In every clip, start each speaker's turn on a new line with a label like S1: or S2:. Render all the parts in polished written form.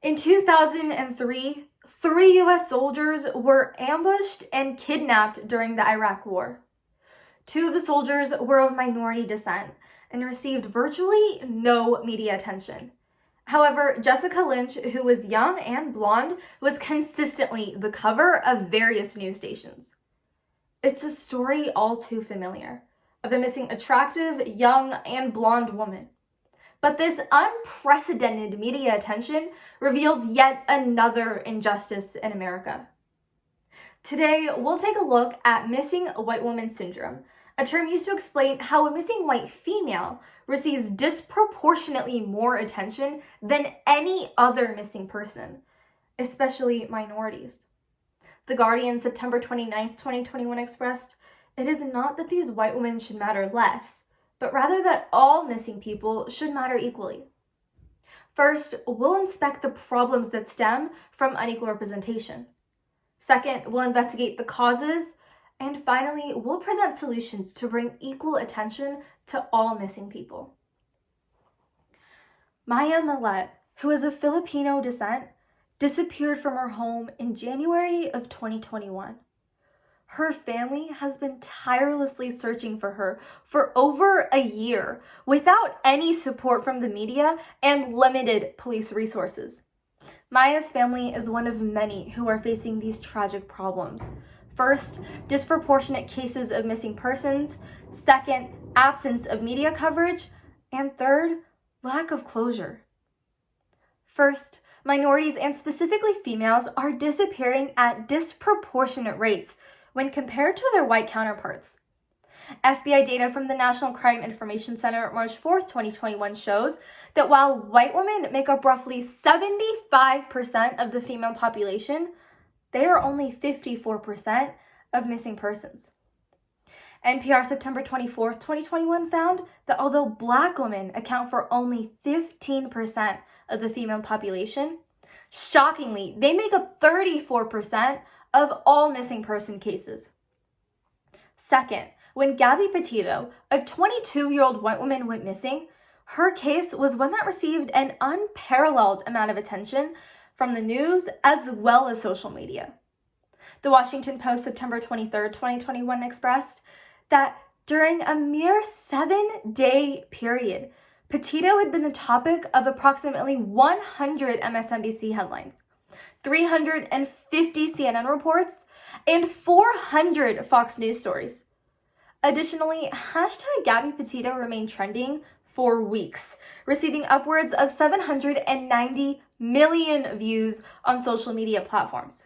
S1: In 2003, 3 U.S. soldiers were ambushed and kidnapped during the Iraq War. 2 of the soldiers were of minority descent and received virtually no media attention. However, Jessica Lynch, who was young and blonde, was consistently the cover of various news stations. It's a story all too familiar of a missing attractive, young, and blonde woman. But this unprecedented media attention reveals yet another injustice in America. Today, we'll take a look at missing white woman syndrome, a term used to explain how a missing white female receives disproportionately more attention than any other missing person, especially minorities. The Guardian, September 29, 2021 expressed, "It is not that these white women should matter less, but rather that all missing people should matter equally." First, we'll inspect the problems that stem from unequal representation. Second, we'll investigate the causes. And finally, we'll present solutions to bring equal attention to all missing people. Maya Millet, who is of Filipino descent, disappeared from her home in January of 2021. Her family has been tirelessly searching for her for over a year without any support from the media and limited police resources. Maya's family is one of many who are facing these tragic problems. First, disproportionate cases of missing persons. Second, absence of media coverage. And third, lack of closure. First, minorities and specifically females are disappearing at disproportionate rates when compared to their white counterparts. FBI data from the National Crime Information Center March 4th, 2021 shows that while white women make up roughly 75% of the female population, they are only 54% of missing persons. NPR September 24th, 2021 found that although Black women account for only 15% of the female population, shockingly, they make up 34% of all missing person cases. Second, when Gabby Petito, a 22-year-old white woman, went missing, her case was one that received an unparalleled amount of attention from the news as well as social media. The Washington Post, September 23rd, 2021 expressed that during a mere 7-day period, Petito had been the topic of approximately 100 MSNBC headlines, 350 CNN reports, and 400 Fox News stories. Additionally, hashtag Gabby Petito remained trending for weeks, receiving upwards of 790 million views on social media platforms.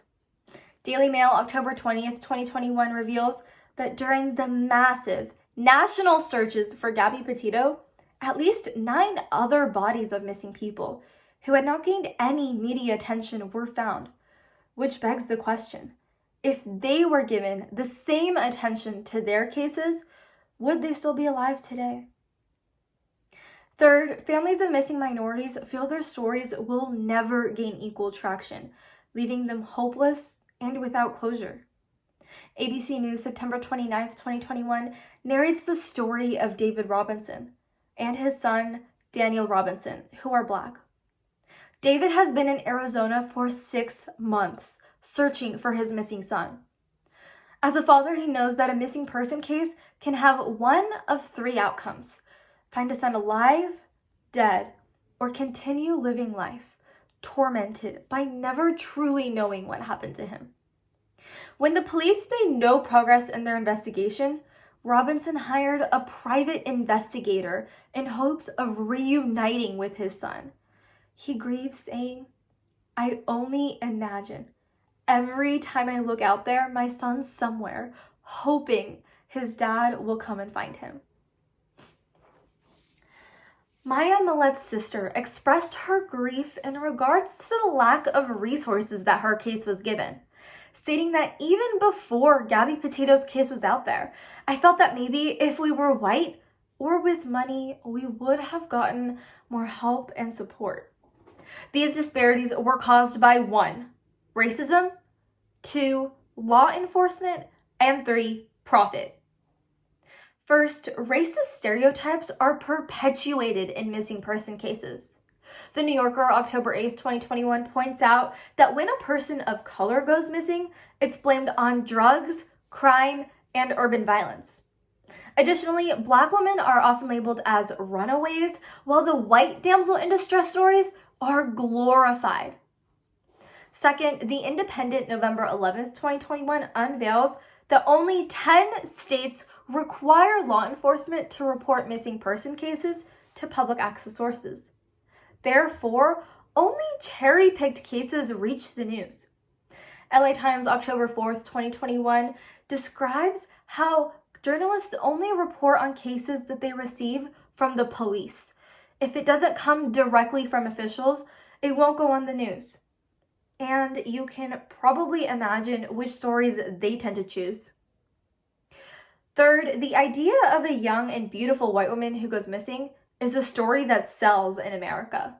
S1: Daily Mail, October 20th, 2021 reveals that during the massive national searches for Gabby Petito, at least 9 other bodies of missing people who had not gained any media attention were found, which begs the question, if they were given the same attention to their cases, would they still be alive today? Third, families of missing minorities feel their stories will never gain equal traction, leaving them hopeless and without closure. ABC News, September 29th, 2021, narrates the story of David Robinson and his son, Daniel Robinson, who are Black. David has been in Arizona for 6 months, searching for his missing son. As a father, he knows that a missing person case can have one of 3 outcomes: find a son alive, dead, or continue living life, tormented by never truly knowing what happened to him. When the police made no progress in their investigation, Robinson hired a private investigator in hopes of reuniting with his son. He grieves, saying, "I only imagine every time I look out there, my son's somewhere, hoping his dad will come and find him." Maya Millet's sister expressed her grief in regards to the lack of resources that her case was given, stating that even before Gabby Petito's case was out there, "I felt that maybe if we were white or with money, we would have gotten more help and support." These disparities were caused by 1, racism, 2, law enforcement, and 3, profit. First, racist stereotypes are perpetuated in missing person cases. The New Yorker, October 8th, 2021, points out that when a person of color goes missing, it's blamed on drugs, crime, and urban violence. Additionally, Black women are often labeled as runaways, while the white damsel in distress stories are glorified. Second, The Independent, November 11th, 2021, unveils that only 10 states require law enforcement to report missing person cases to public access sources. Therefore, only cherry-picked cases reach the news. LA Times, October 4th, 2021, describes how journalists only report on cases that they receive from the police. If it doesn't come directly from officials, it won't go on the news. And you can probably imagine which stories they tend to choose. Third, the idea of a young and beautiful white woman who goes missing is a story that sells in America.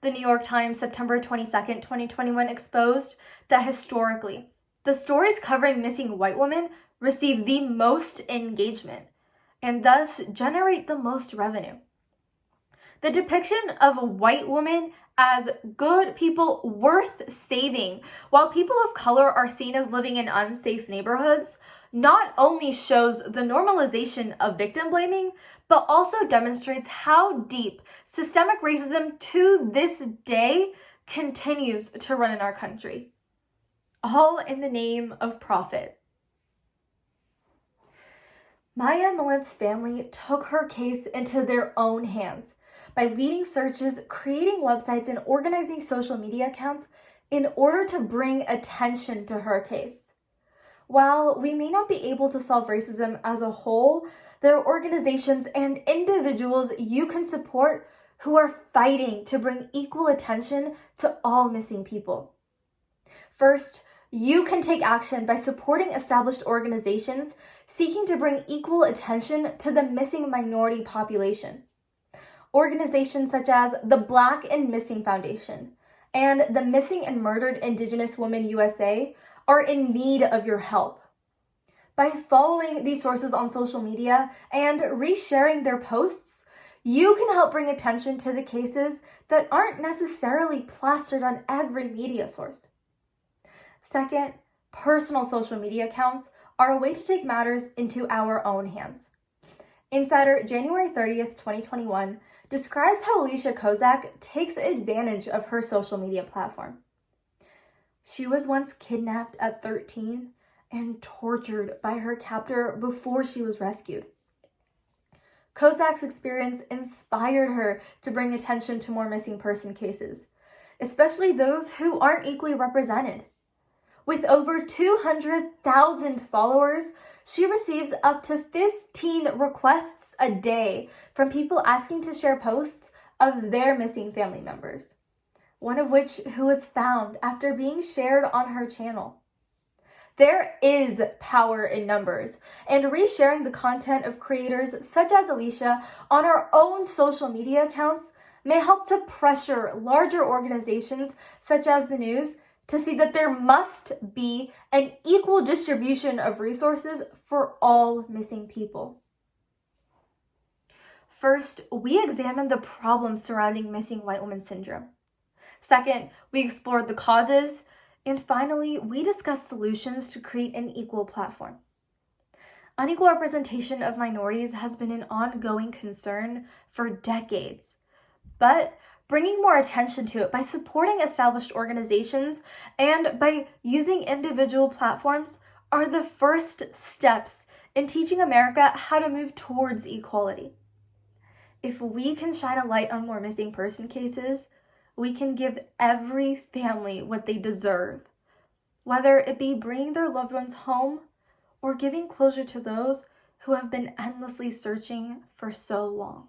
S1: The New York Times, September 22nd, 2021, exposed that historically, the stories covering missing white women receive the most engagement and thus generate the most revenue. The depiction of a white woman as good people worth saving, while people of color are seen as living in unsafe neighborhoods, not only shows the normalization of victim blaming, but also demonstrates how deep systemic racism to this day continues to run in our country. All in the name of profit. Maya Millent's family took her case into their own hands by leading searches, creating websites, and organizing social media accounts in order to bring attention to her case. While we may not be able to solve racism as a whole, there are organizations and individuals you can support who are fighting to bring equal attention to all missing people. First, you can take action by supporting established organizations seeking to bring equal attention to the missing minority population. Organizations such as the Black and Missing Foundation and the Missing and Murdered Indigenous Women USA are in need of your help. By following these sources on social media and resharing their posts, you can help bring attention to the cases that aren't necessarily plastered on every media source. Second, personal social media accounts are a way to take matters into our own hands. Insider, January 30th, 2021, describes how Alicia Kozak takes advantage of her social media platform. She was once kidnapped at 13 and tortured by her captor before she was rescued. Kozak's experience inspired her to bring attention to more missing person cases, especially those who aren't equally represented. With over 200,000 followers, she receives up to 15 requests a day from people asking to share posts of their missing family members, one of which who was found after being shared on her channel. There is power in numbers, and resharing the content of creators such as Alicia on our own social media accounts may help to pressure larger organizations such as the news to see that there must be an equal distribution of resources for all missing people. First, we examined the problems surrounding missing white woman syndrome. Second, we explored the causes. And finally, we discussed solutions to create an equal platform. Unequal representation of minorities has been an ongoing concern for decades, but bringing more attention to it by supporting established organizations and by using individual platforms are the first steps in teaching America how to move towards equality. If we can shine a light on more missing person cases, we can give every family what they deserve, whether it be bringing their loved ones home or giving closure to those who have been endlessly searching for so long.